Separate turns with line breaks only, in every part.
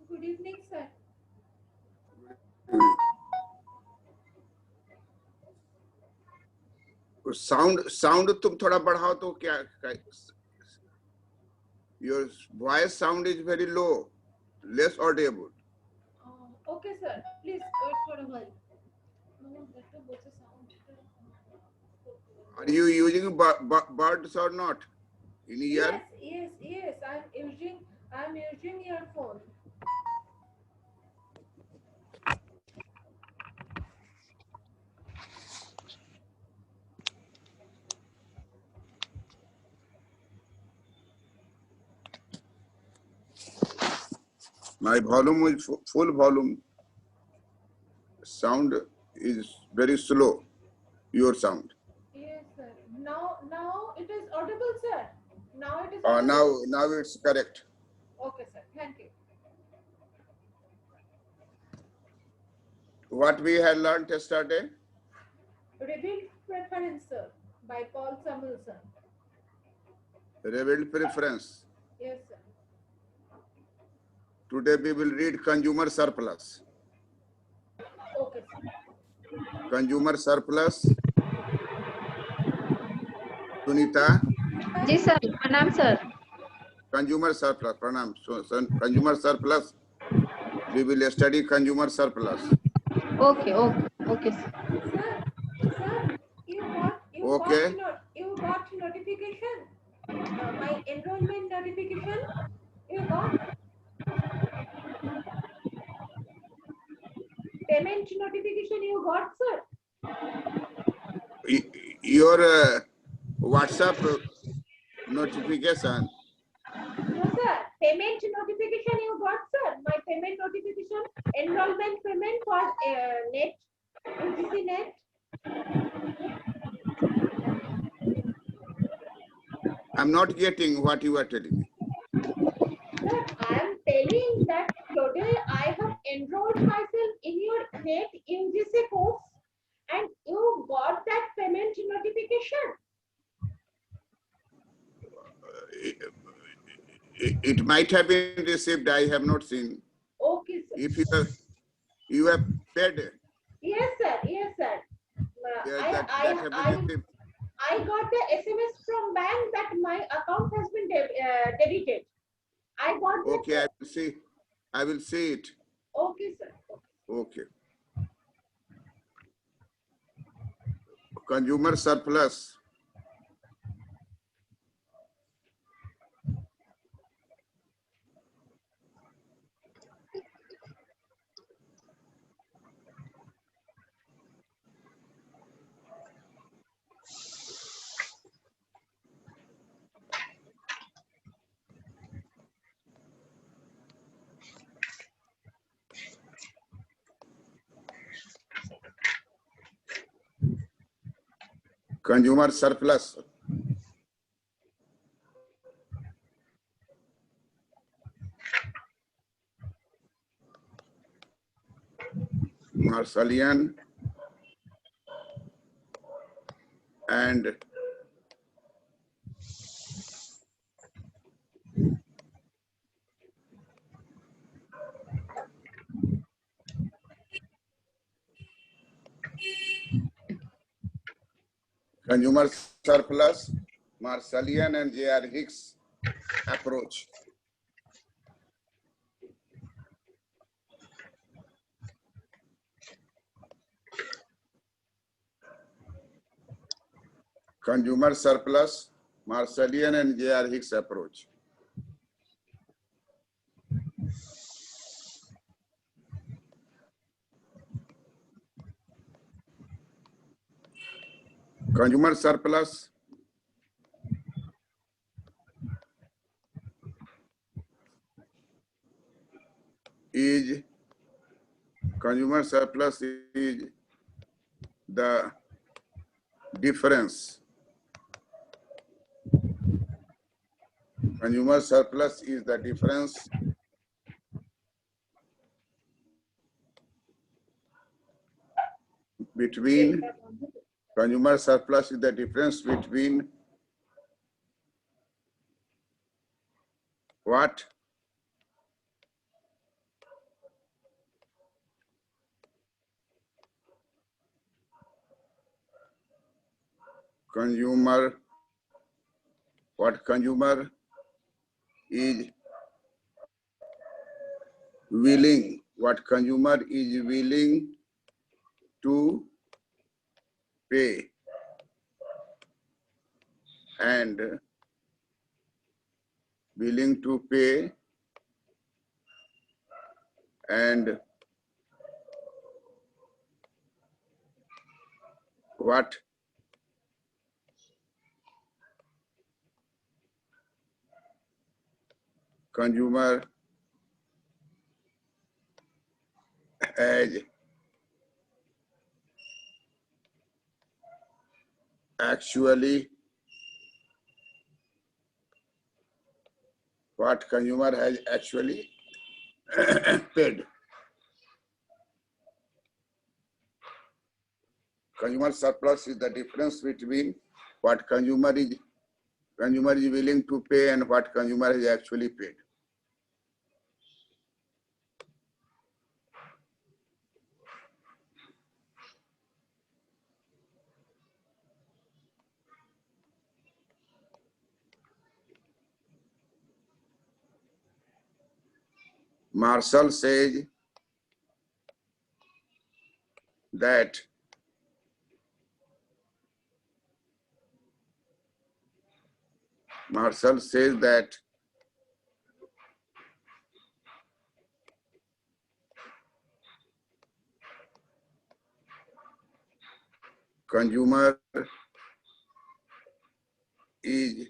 Good evening, sir.
Sound तुम थोड़ा बढ़ाओ तो क्या your voice sound is very low, less audible.
Okay, sir. Please wait for a while.
Are you using buds or not in ear?
Yes. I'm using earphone.
My volume is full volume. Sound is very slow. Your sound.
Yes, sir. Now it is audible, sir. Now it is audible.
Now it's correct.
Okay, sir. Thank you.
What we had learned yesterday?
Revealed preference, sir, by Paul Samuelson.
Revealed preference.
Yes, sir.
Today we will read consumer surplus.
Okay, sir.
Consumer surplus. Sunita.
Ji sir, pranam sir.
Consumer surplus, pranam. So, consumer surplus. We will study consumer surplus.
Okay, sir.
Sir, you got notification. My enrollment notification. You got payment notification. You got, sir.
Your WhatsApp notification.
No, sir. Payment notification you got, sir. My payment notification, enrollment payment for net, UGC net.
I'm not getting what you are telling me.
Sir, I am telling that today I have enrolled myself in your net UGC course and you got that payment notification.
It might have been received. I have not seen.
Okay, sir.
If you have paid.
Yes, sir. Yes, sir. I got the SMS from bank that my account has been debited. I got that.
Okay, I will see it.
Okay, sir.
Okay. Consumer surplus. Consumer surplus. Marshallian and consumer surplus, Marshallian and J.R. Hicks approach. Consumer surplus, Marshallian and J.R. Hicks approach. Consumer surplus is the difference. Consumer surplus is the difference between consumer surplus is the difference between what? consumer, what consumer is willing, what consumer is willing to pay and willing to pay and what consumer has actually, what consumer has actually paid. Consumer surplus is the difference between what consumer is willing to pay and what consumer has actually paid. Marshall says that consumer is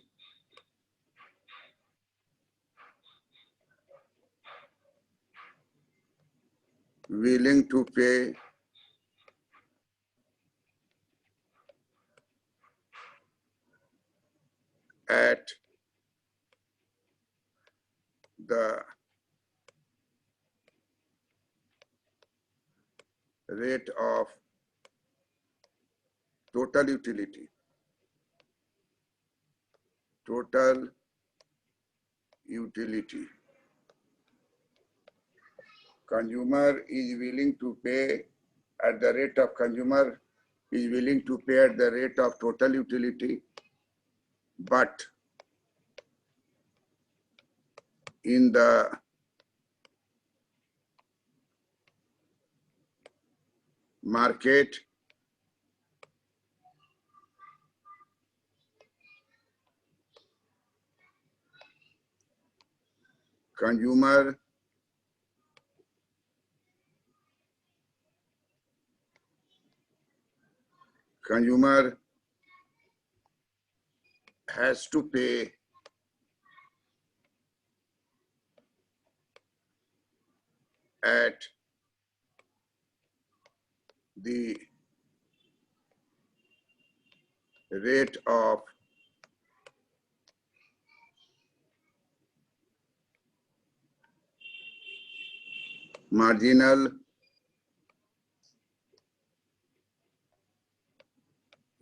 willing to pay at the rate of total utility. Total utility. Consumer is willing to pay at the rate of consumer is willing to pay at the rate of total utility, but in the market, consumer has to pay at the rate of marginal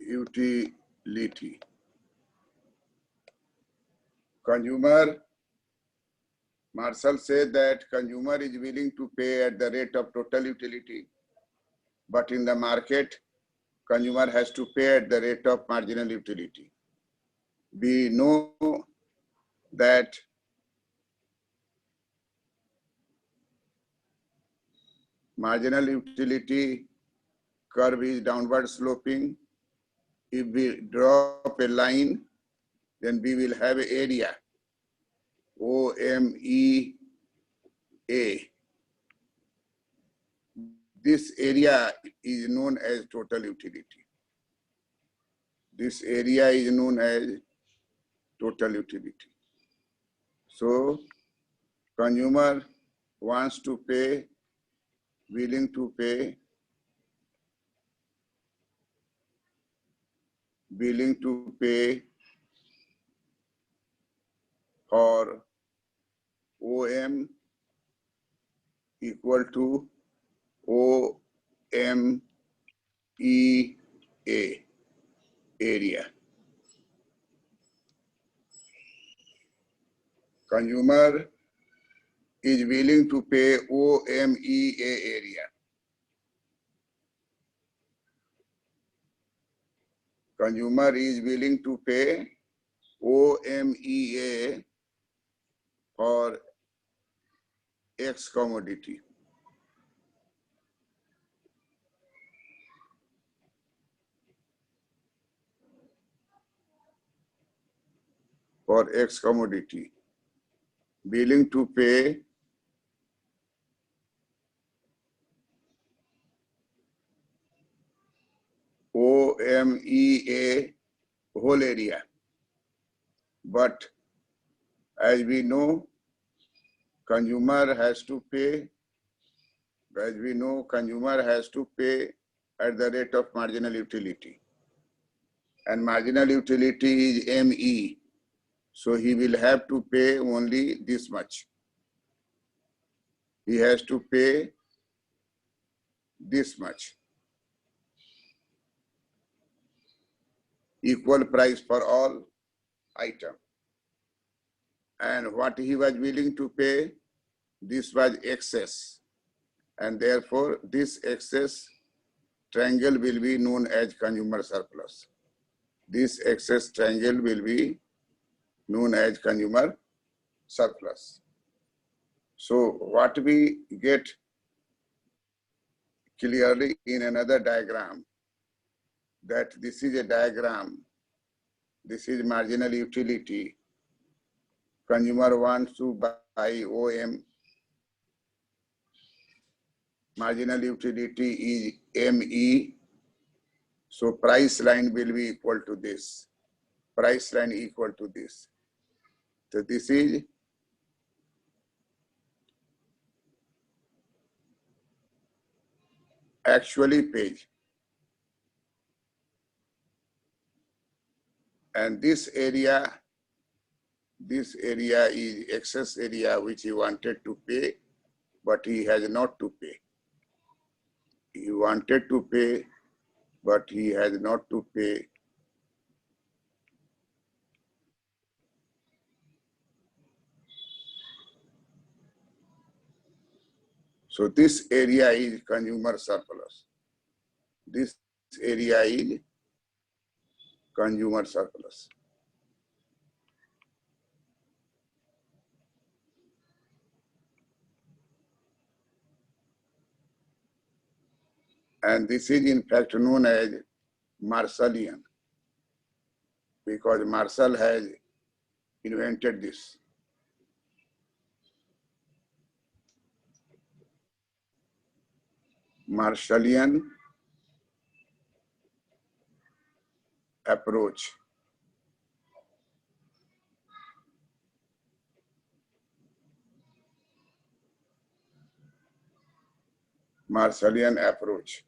utility. Consumer, Marshall said that consumer is willing to pay at the rate of total utility, but in the market, consumer has to pay at the rate of marginal utility. We know that marginal utility curve is downward sloping. If we drop a line, then we will have an area, OMEA. This area is known as total utility. This area is known as total utility. So, consumer wants to pay, willing to pay, for OM equal to OMEA area. Consumer is willing to pay OMEA area. consumer is willing to pay OMEA for X commodity. For X commodity, willing to pay OMEA whole area. But as we know, consumer has to pay, at the rate of marginal utility. And marginal utility is ME. So he will have to pay only this much. He has to pay this much. Equal price for all item. And what he was willing to pay, this was excess. And therefore, this excess triangle will be known as consumer surplus. This excess triangle will be known as consumer surplus. So what we get clearly in another diagram, that this is a diagram, this is marginal utility. Consumer wants to buy OM. Marginal utility is ME. So price line will be equal to this. Price line equal to this. So this is actually paid. And this area is excess area which he wanted to pay, but he has not to pay. He wanted to pay, but he has not to pay. So this area is consumer surplus. This area is consumer surplus. And this is in fact known as Marshallian, because Marshall has invented this. Marshallian approach. Marshallian approach.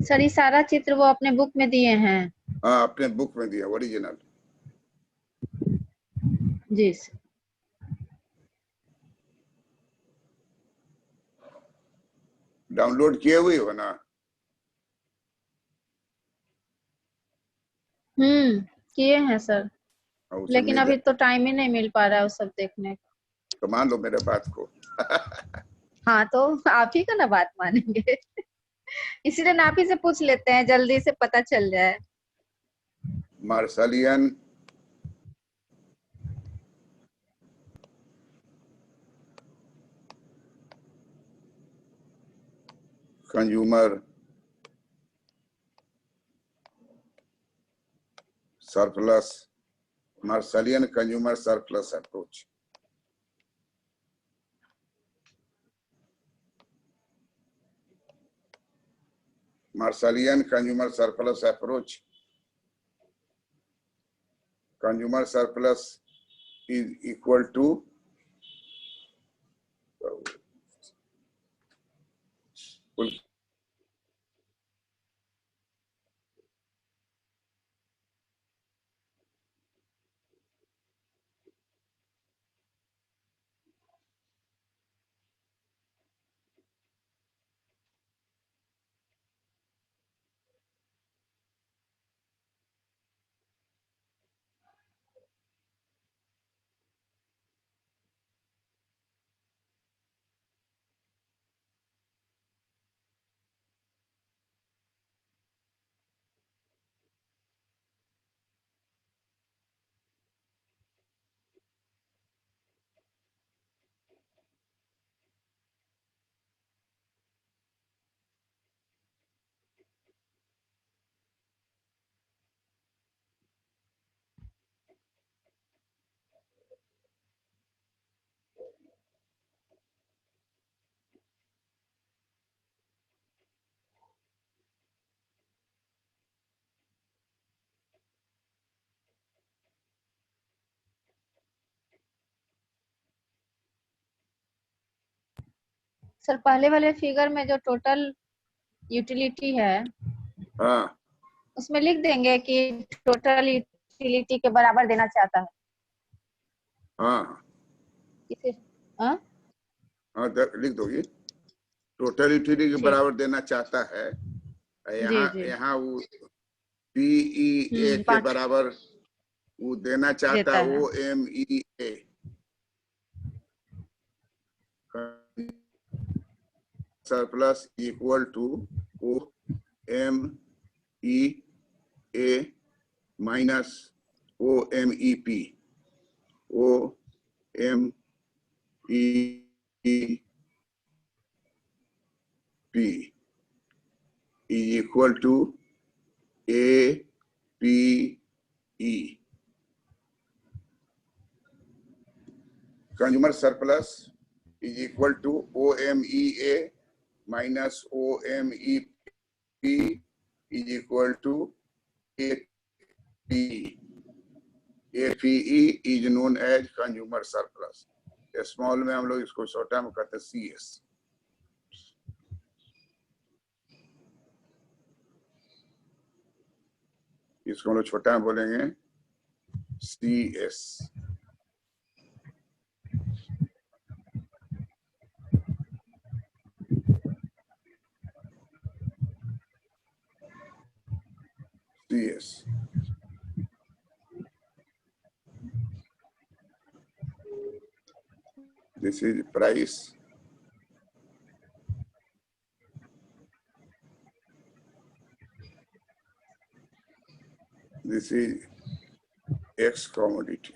Sir ये सारा चित्र वो अपने book में दिए हैं?
हाँ, अपने बुक में दिया ओरिजिनल।
जी सर।
डाउनलोड किए हुए हो ना?
किए हैं सर, लेकिन अभी तो टाइम ही नहीं मिल पा रहा है वो सब देखने का।
तो मान लो मेरे बात को।
हाँ तो आप ही का ना बात मानेंगे। इसीलिए आप ही से पूछ लेते हैं, जल्दी से पता चल जाए।
मार्शलियन consumer surplus, Marshallian consumer surplus approach. Marshallian consumer surplus approach. Consumer surplus is equal to
sir पहले वाले फिगर में जो टोटल यूटिलिटी है
हाँ
उसमें लिख देंगे कि टोटल यूटिलिटी के बराबर देना चाहता है
हाँ
इसे। हाँ
हाँ, लिख दोगे टोटल यूटिलिटी के
ठीक।
बराबर देना चाहता है।
जी
यहाँ
जी।
यहाँ वो PEA के
5
बराबर वो देना चाहता
देता
है
है।
OMEA surplus equal to OMEA minus OMEP is equal to APE consumer surplus is equal to OMEA minus OMEP is equal to APE. APE is known as consumer surplus. Small में हम लोग इसको छोटा में कहते हैं CS. इसको हम लोग छोटा में बोलेंगे CS. CS. This is price. This is X commodity.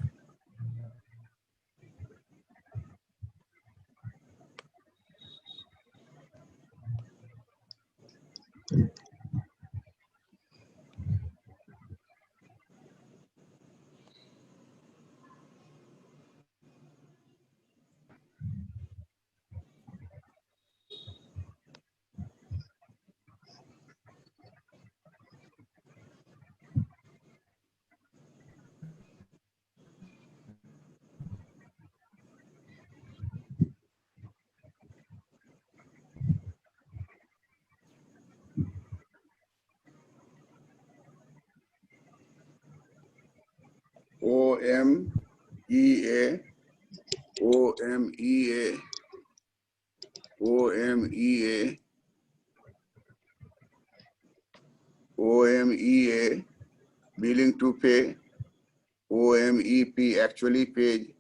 OMEA, OMEA, OMEA, OMEA, willing to pay, OMEP actually paid.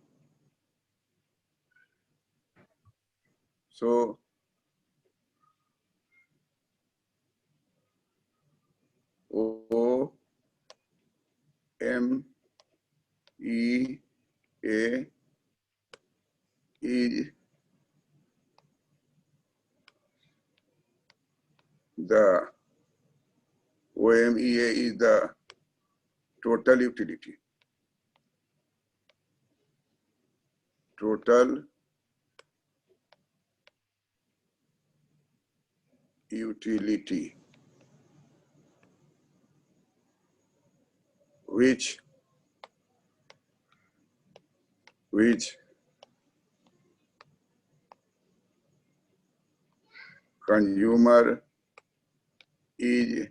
So OMEA is the OMEA is the total utility. Total utility, which consumer is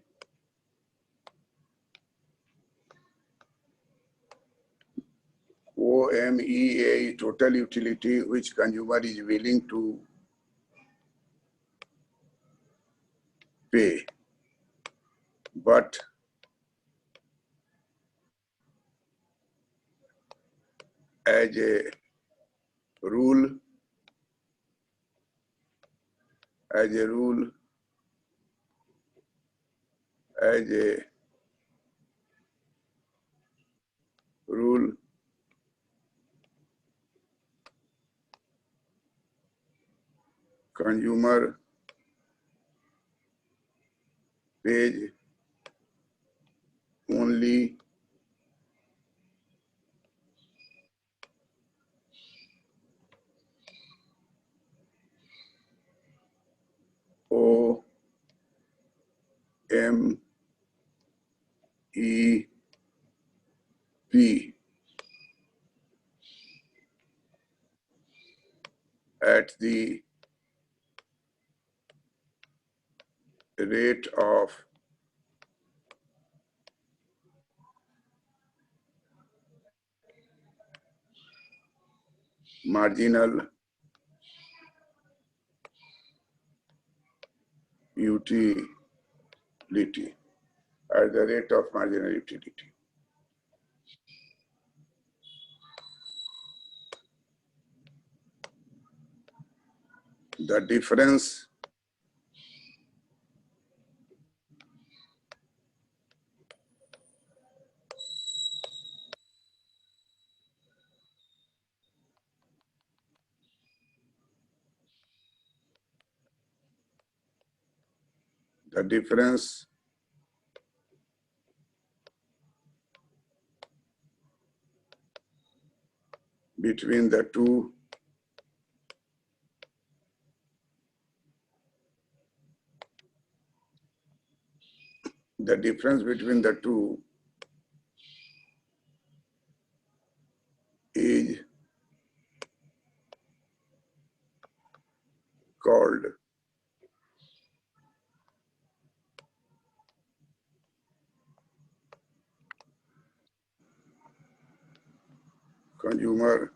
OMEA total utility which consumer is willing to pay, but as a rule, as a rule, as a rule, consumer pays only OMEP at the rate of marginal utility, at the rate of marginal utility. The difference between the two is called consumer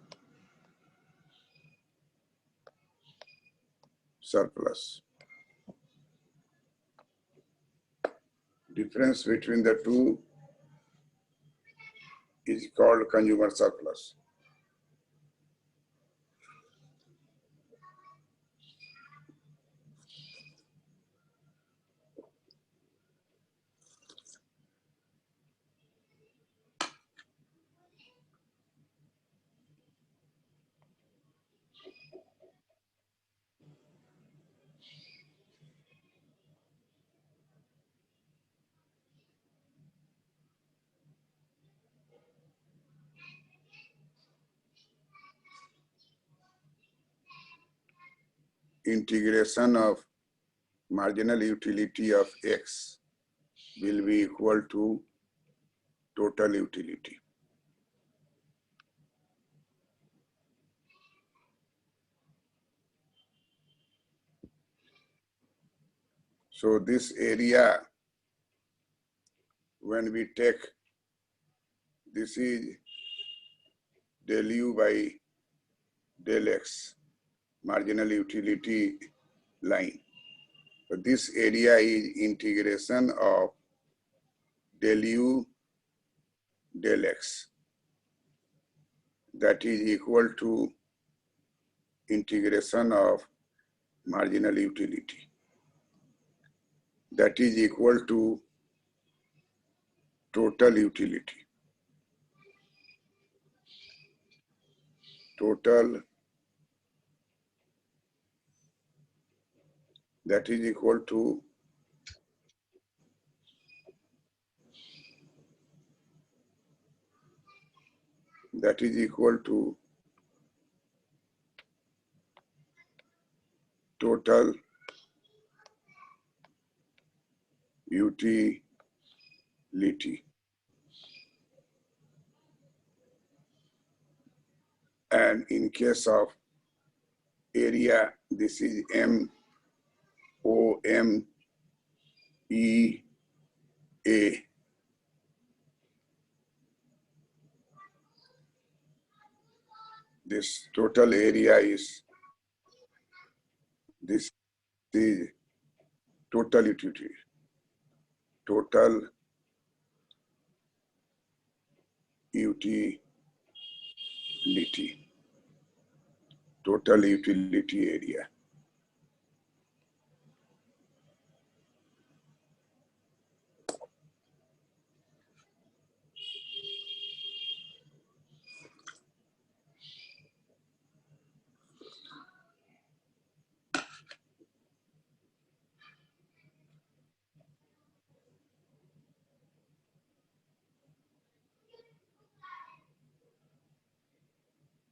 surplus. Difference between the two is called consumer surplus. Integration of marginal utility of X will be equal to total utility. So this area, when we take, this is del U by del X, marginal utility line. So this area is integration of del U del X. That is equal to integration of marginal utility. That is equal to total utility. Total, that is equal to total utility. And in case of area, this is MOMEA. This total area is, this is total utility. Total utility. Total utility area.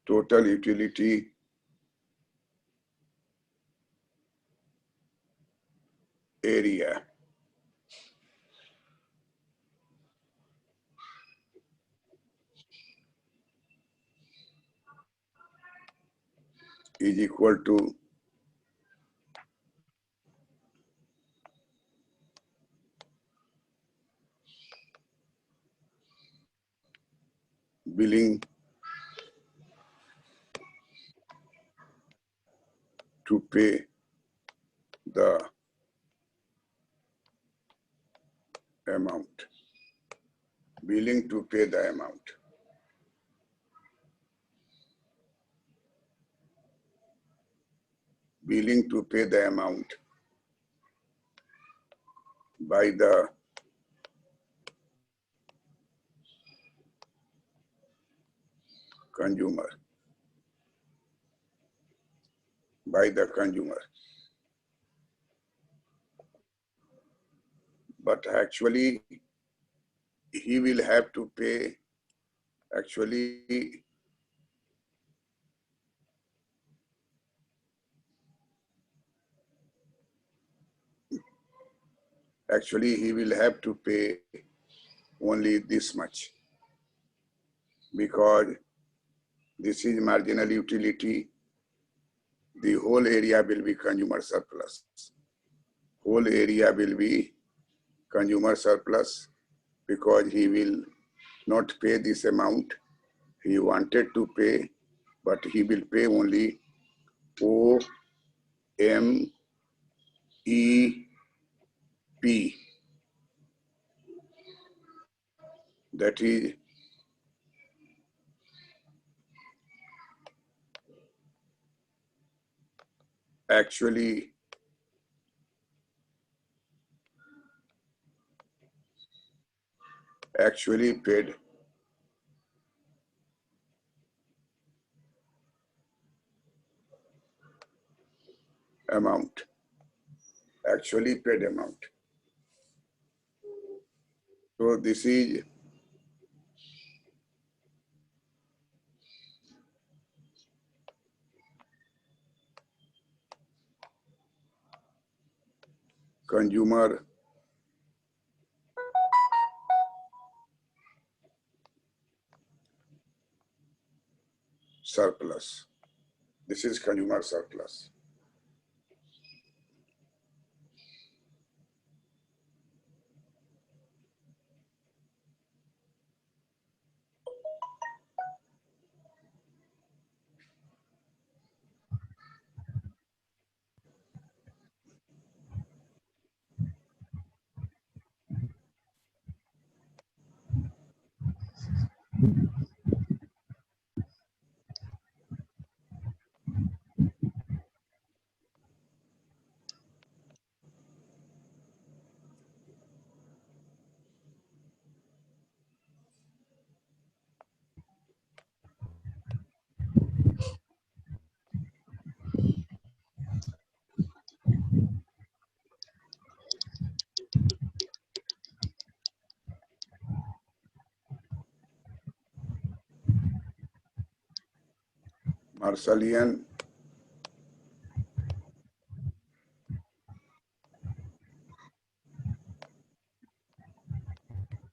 Total utility area is equal to willing to pay the amount. Willing to pay the amount. Willing to pay the amount by the consumer. By the consumer. But actually, he will have to pay, actually, he will have to pay only this much, because this is marginal utility. The whole area will be consumer surplus. Whole area will be consumer surplus, because he will not pay this amount. He wanted to pay, but he will pay only OMEP. That is actually paid amount. Actually paid amount. So this is consumer surplus. This is consumer surplus. Marshallian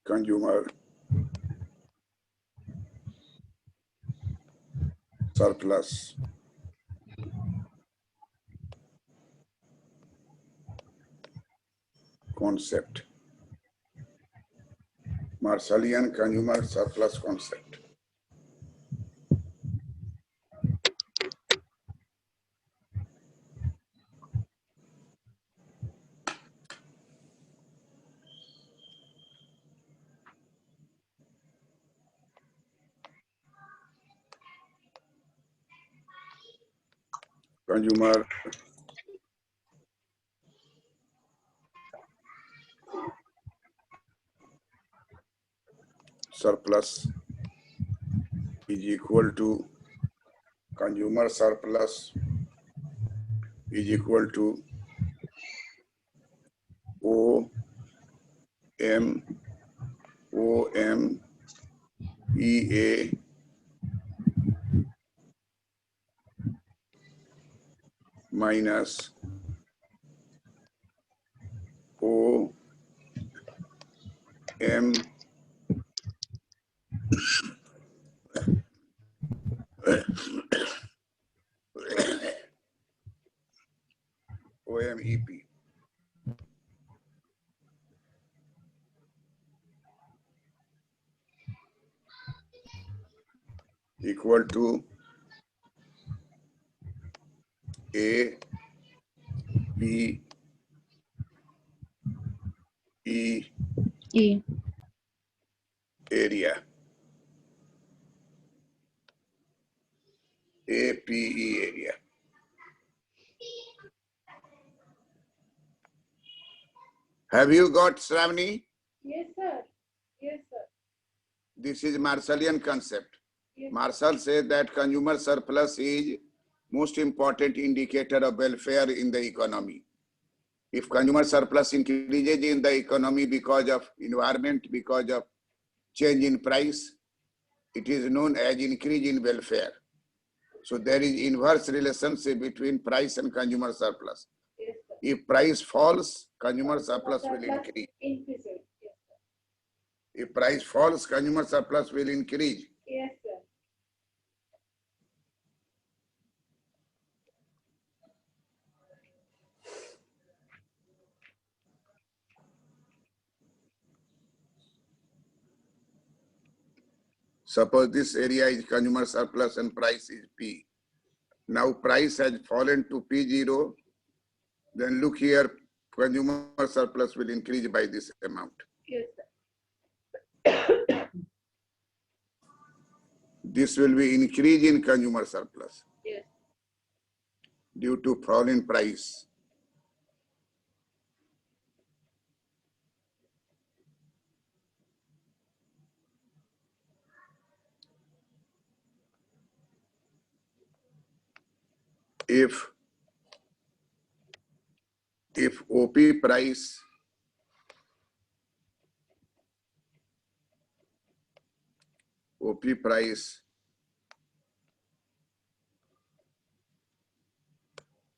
consumer surplus. Concept. Marshallian consumer surplus concept. Consumer surplus is equal to consumer surplus is equal to OMEA minus OMEP. equal to A P E
E.
area. APE area. Have you got Shravani?
Yes, sir. Yes, sir.
This is Marshallian concept.
Yes.
Marshall says that consumer surplus is most important indicator of welfare in the economy. If consumer surplus increases in the economy because of environment, because of change in price, it is known as increase in welfare. So there is inverse relationship between price and consumer surplus.
Yes, sir.
If price falls, consumer surplus will increase.
Increases. Yes, sir.
If price falls, consumer surplus will increase.
Yes, sir.
Suppose this area is consumer surplus and price is P. Now price has fallen to P0. Then look here, consumer surplus will increase by this amount.
Yes, sir.
This will be increase in consumer surplus
Yes.
due to fall in price. If OP price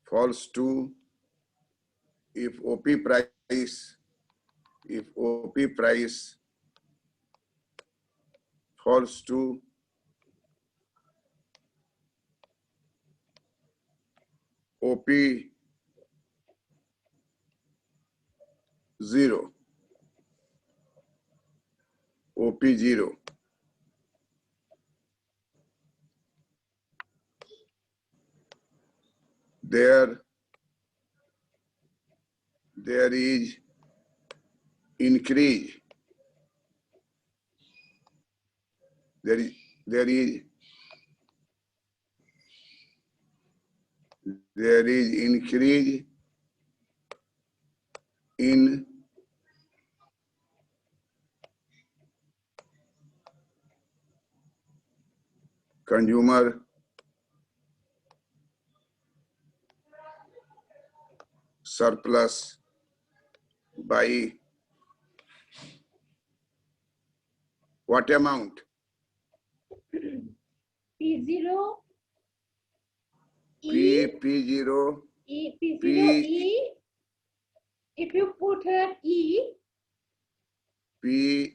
falls to, if OP price falls to OP 0, OP 0, there is increase. There is increase in consumer surplus by what amount?
P0
P0
E. P0
P
E. If you put here E.
P,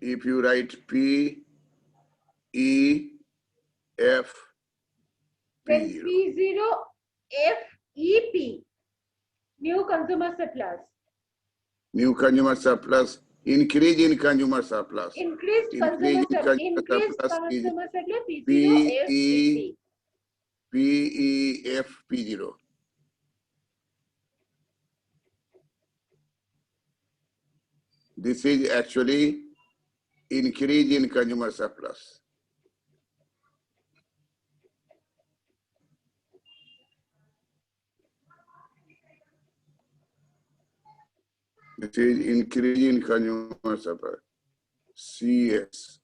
if you write P E F
Then
P0,
P0 F E P. New consumer surplus.
new consumer surplus, increase in consumer surplus.
Increased
Increase in consumer
increased
surplus is
consumer surplus P0 F E P.
PEF P0. This is actually increase in consumer surplus. This is increase in consumer surplus. CS.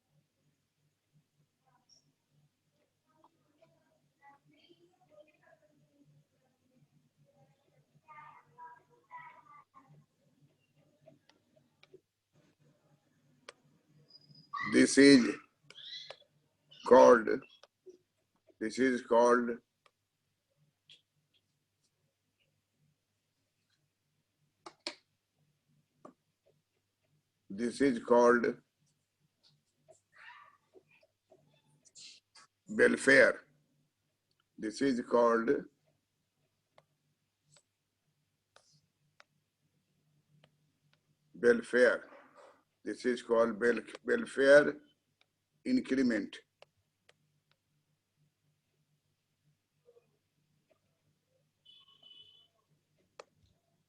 This is called welfare. This is called welfare. This is called welfare increment.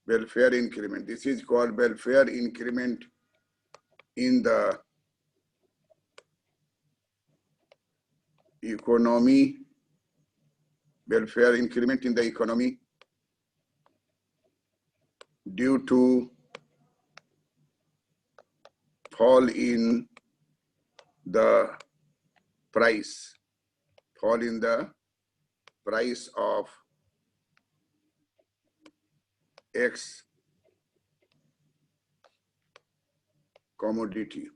Welfare increment. This is called welfare increment in the economy. Welfare increment in the economy due to fall in the price, fall in the price of X commodity.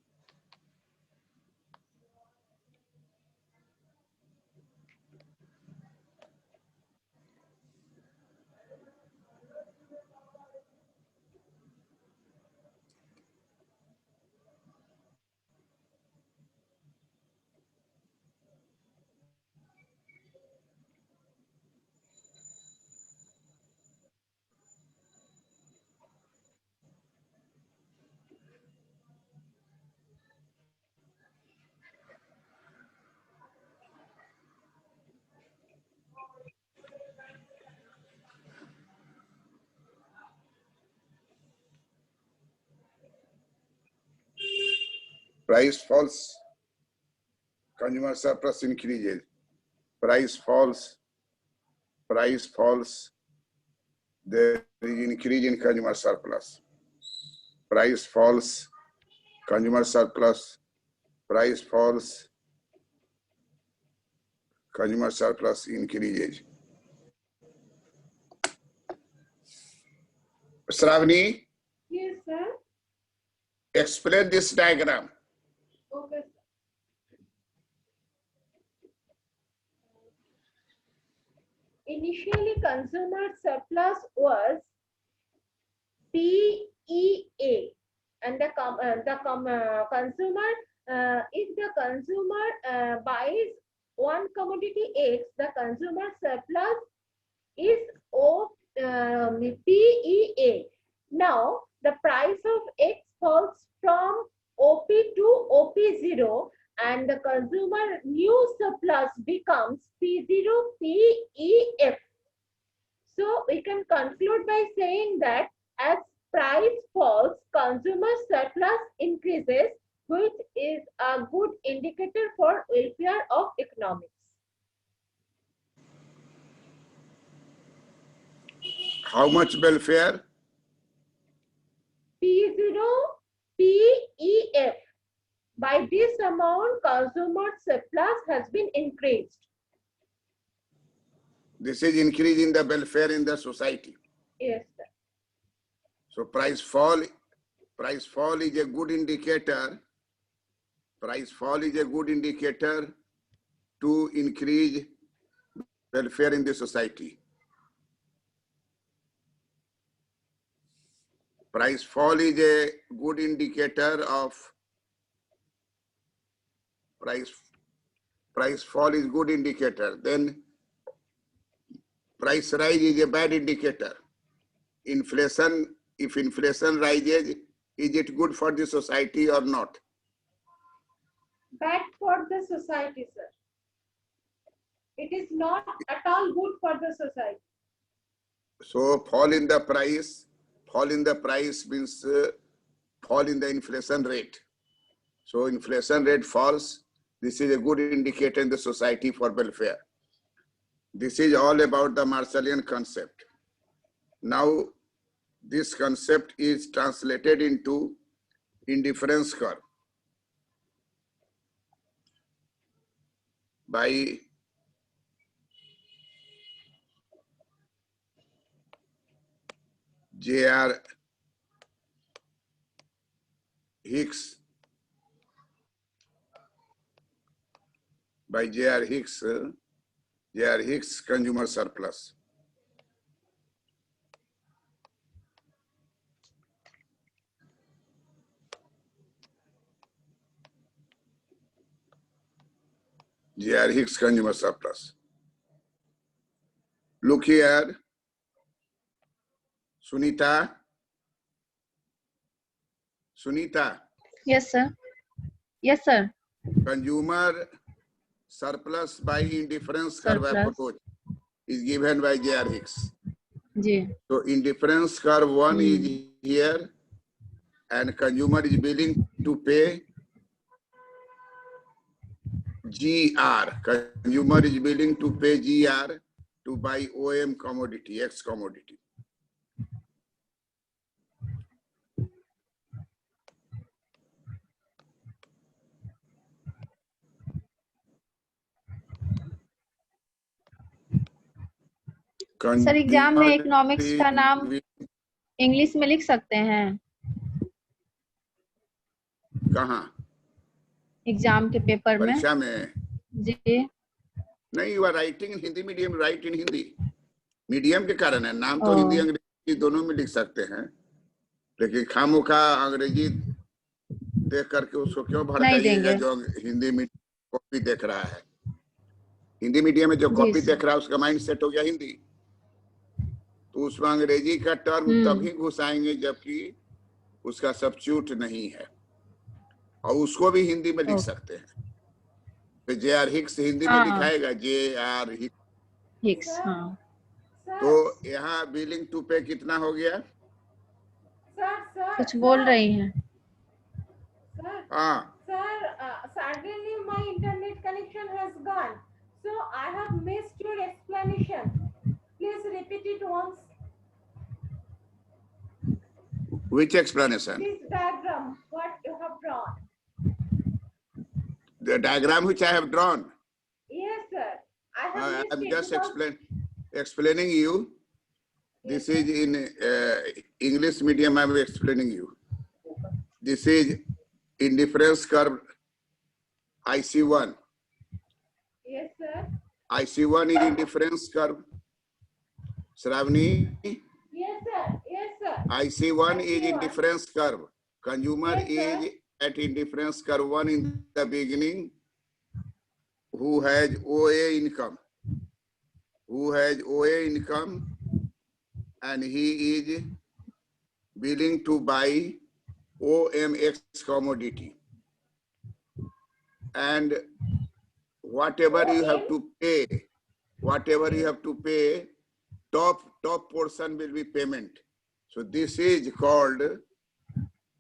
Price falls, consumer surplus increases. Price falls, there is increase in consumer surplus. Price falls, consumer surplus, price falls, consumer surplus increases. Shravani,
Yes, sir.
explain this diagram.
Okay, sir. Initially, consumer surplus was PEA, and the consumer, if the consumer buys one commodity X, the consumer surplus is PEA. Now, the price of X falls from OP to OP0, and the consumer new surplus becomes P0 PEF. So we can conclude by saying that as price falls, consumer surplus increases, which is a good indicator for welfare of economics.
How much welfare?
P0 PEF. By this amount, consumer surplus has been increased.
This is increase in the welfare in the society.
Yes, sir.
So price fall is a good indicator. Price fall is a good indicator to increase welfare in the society. Price fall is a good indicator of price fall is good indicator. Then price rise is a bad indicator. Inflation, if inflation rises, is it good for the society or not?
Bad for the society, sir. It is not at all good for the society.
So fall in the price means fall in the inflation rate. So inflation rate falls. This is a good indicator in the society for welfare. This is all about the Marshallian concept. Now, this concept is translated into indifference curve by J.R. Hicks. By J.R. Hicks, J.R. Hicks consumer surplus. J.R. Hicks consumer surplus. Look here, Sunita. Sunita,
Yes, sir. Yes, sir.
consumer surplus by indifference curve
Surplus.
approach is given by J.R. Hicks.
जी.
So indifference curve 1 is here, and consumer is willing to pay GR. Consumer is willing to pay GR to buy OM commodity, X commodity.
Sir exam में economics का नाम English में लिख सकते हैं?
कहाँ?
Exam के पेपर में?
परीक्षा में?
जी
नहीं, you are writing in Hindi medium, write in Hindi. Medium के कारण है, नाम तो हिंदी अंग्रेजी दोनों में लिख सकते हैं, लेकिन खामोखा अंग्रेजी देख करके उसको क्यों भड़काइएगा जो हिंदी मीडियम कॉपी देख रहा है। हिंदी मीडियम में जो कॉपी देख रहा है उसका माइंड सेट हो गया हिंदी, तो उसमें अंग्रेजी का टर्म तभी घुसाएंगे जबकि उसका सब्स्टिट्यूट नहीं है, और उसको भी हिंदी में लिख सकते हैं। तो J.R. हिक्स हिंदी में लिखाएगा J.R.
हिक्स। हाँ।
तो यहाँ बिलिंग टू पे कितना हो गया?
कुछ बोल रही हैं?
हाँ।
Suddenly my internet connection has gone, so I have missed your explanation. Please repeat it once.
Which explanation?
This diagram, what you have drawn.
The diagram which I have drawn.
Yes, sir.
I am just explaining you. This is in English medium. I am explaining you. This is indifference curve IC1.
Yes, sir.
IC1 is indifference curve. Shravani?
Yes, sir. Yes, sir.
IC1 is indifference curve. Consumer is at indifference curve 1 in the beginning, who has OA income. Who has OA income, and he is willing to buy OMX commodity. And whatever you have to pay, top portion will be payment. So this is called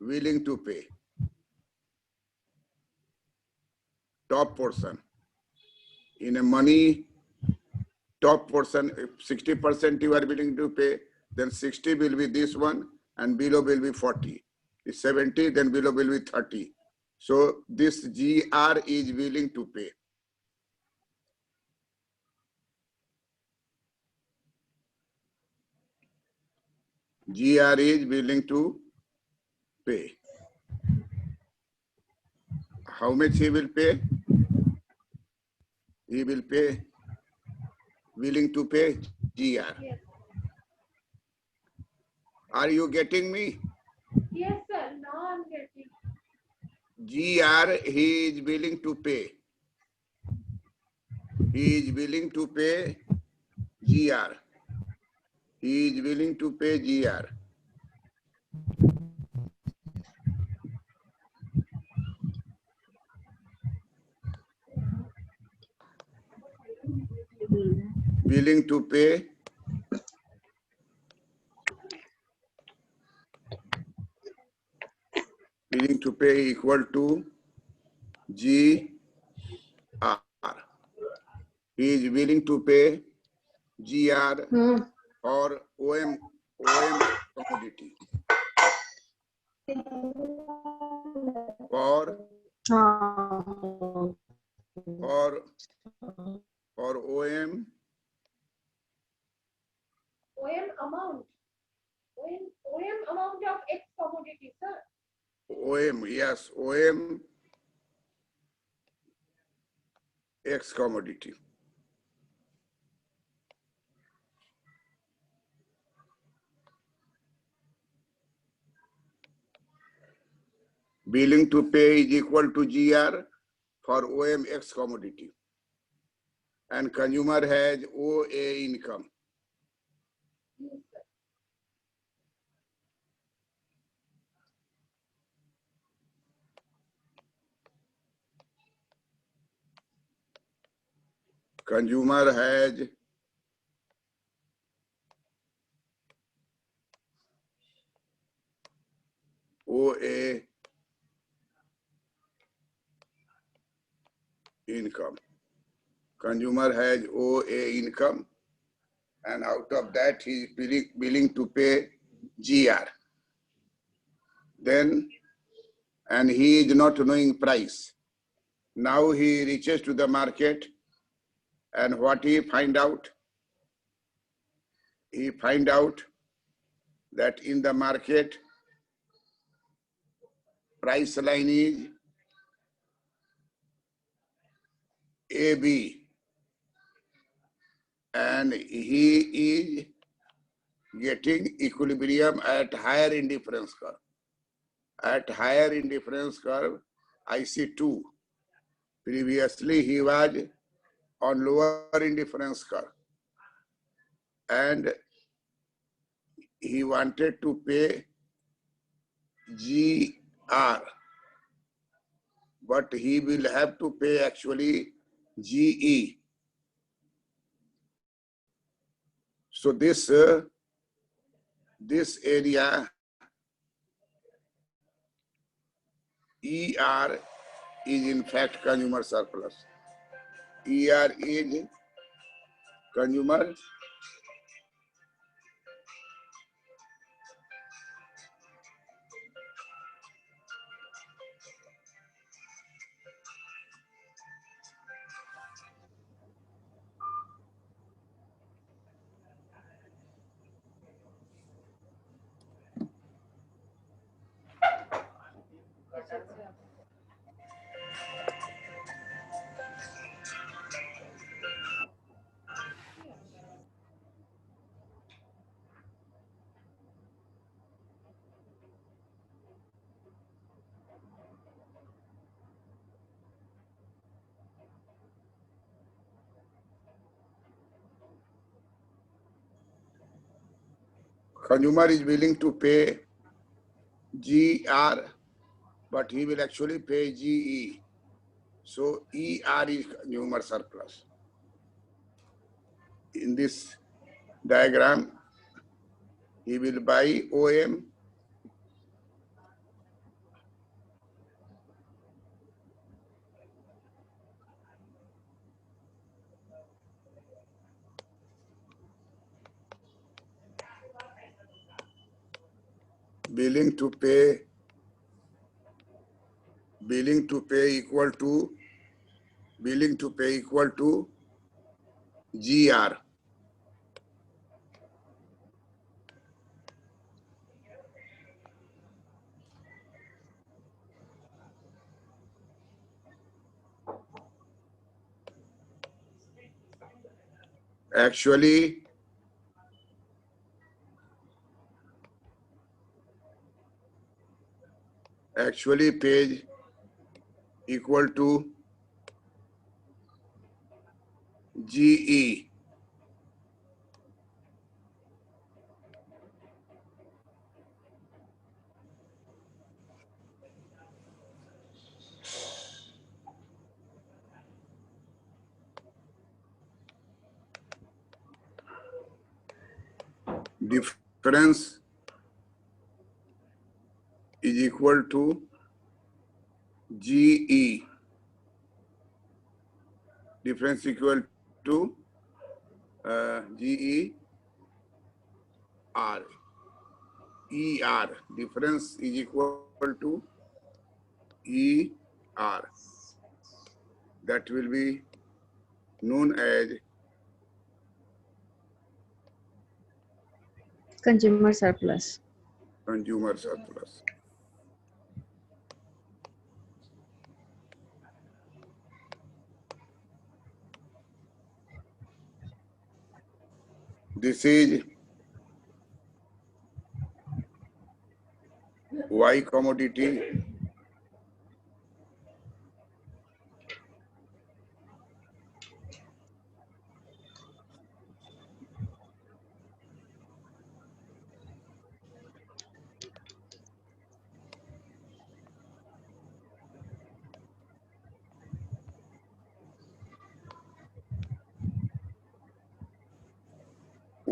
willing to pay. Top portion. In a money, top portion, 60% you are willing to pay, then 60 will be this one, and below will be 40. It's 70, then below will be 30. So this GR is willing to pay. GR is willing to pay. How much he will pay? He will pay, willing to pay GR.
Yes.
Are you getting me?
Yes, sir. Now I'm getting.
GR, he is willing to pay. He is willing to pay GR. He is willing to pay GR. Willing to pay equal to GR. He is willing to pay GR or OM commodity. For OM
amount. OM amount of X commodity, sir.
OM, yes, OM X commodity. Willing to pay is equal to GR for OM X commodity. And consumer has OA income.
Yes, sir.
consumer has OA income. Consumer has OA income, and out of that he is willing to pay GR. Then, and he is not knowing price. Now he reaches to the market, and what he find out? He find out that in the market, price line is AB, and he is getting equilibrium at higher indifference curve. At higher indifference curve, IC2. Previously, he was on lower indifference curve, and he wanted to pay GR, but he will have to pay actually GE. So this area ER is in fact consumer surplus. ER is consumer is willing to pay GR, but he will actually pay GE. So ER is consumer surplus. In this diagram, he will buy OM, willing to pay equal to GR. Actually page equal to GE. Difference is equal to GE. Difference equal to GE R. ER. Difference is equal to ER. That will be known as
consumer surplus.
Consumer surplus. This is Y commodity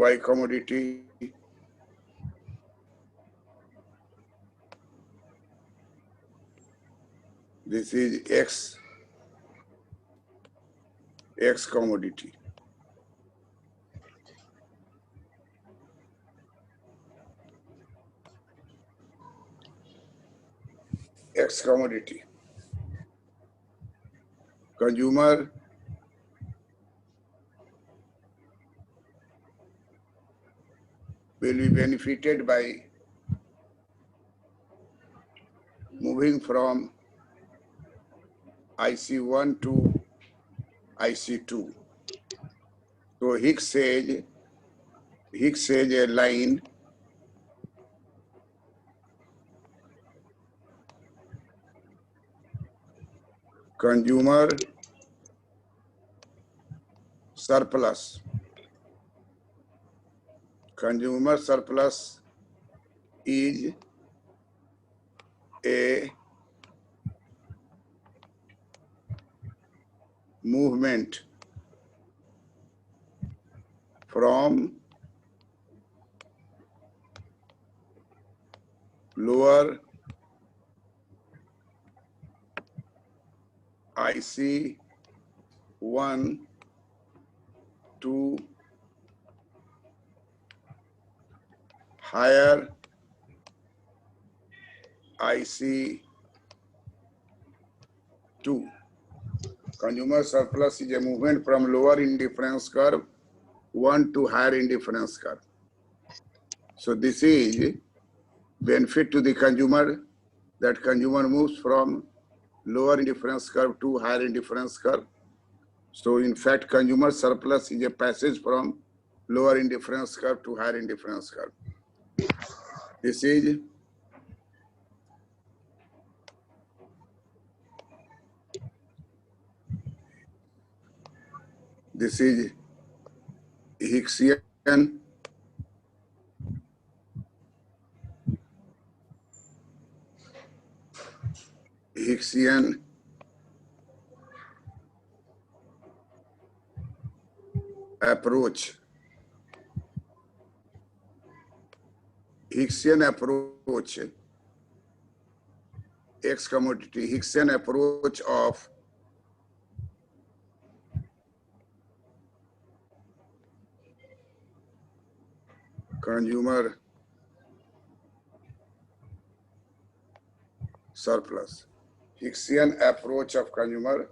Y commodity, this is X commodity. X commodity. Consumer will be benefited by moving from IC1 to IC2. So Hicks says a line consumer surplus. Consumer surplus is a movement from lower IC1 to higher IC2. Consumer surplus is a movement from lower indifference curve 1 to higher indifference curve. So this is benefit to the consumer, that consumer moves from lower indifference curve to higher indifference curve. So in fact, consumer surplus is a passage from lower indifference curve to higher indifference curve. This is Hixian approach. Hixian approach, X commodity, Hixian approach of consumer surplus. Hixian approach of consumer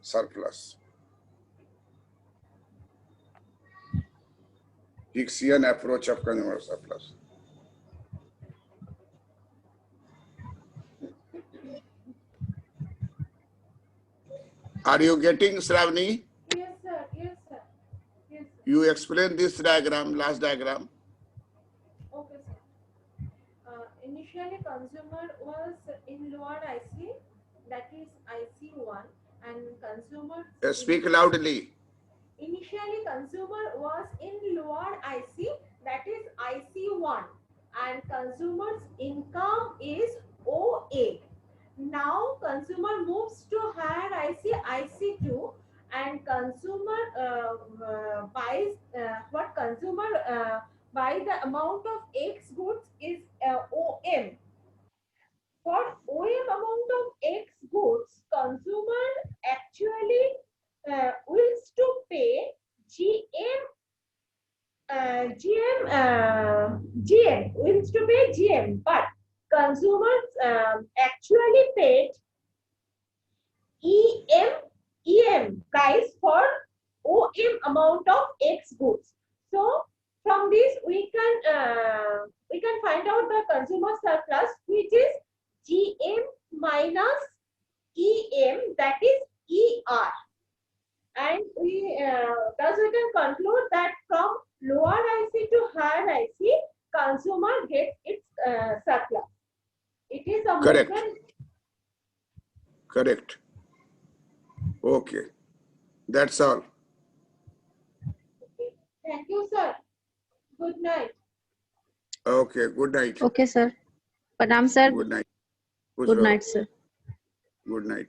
surplus. Hixian approach of consumer surplus. Are you getting, Shravani?
Yes, sir. Yes, sir. Yes, sir.
You explain this diagram, last diagram.
Okay, sir. Initially, consumer was in lower IC, that is IC1, and consumer.
Speak loudly.
Initially, consumer was in lower IC, that is IC1, and consumer's income is OA. Now, consumer moves to higher IC, IC2, and consumer buys what consumer buy the amount of X goods is OM. For OM amount of X goods, consumer actually wills to pay GM wills to pay GM, but consumers actually paid EM price for OM amount of X goods. So from this we can find out the consumer surplus, which is GM minus EM, that is ER. And thus we can conclude that from lower IC to higher IC, consumer gets its surplus. It is a
Correct.
movement.
Correct. Okay. That's all.
Okay. Thank you, sir. Good night.
Okay. Good night.
Okay, sir. Pranam, sir.
Good night.
Good night, sir.
Good night.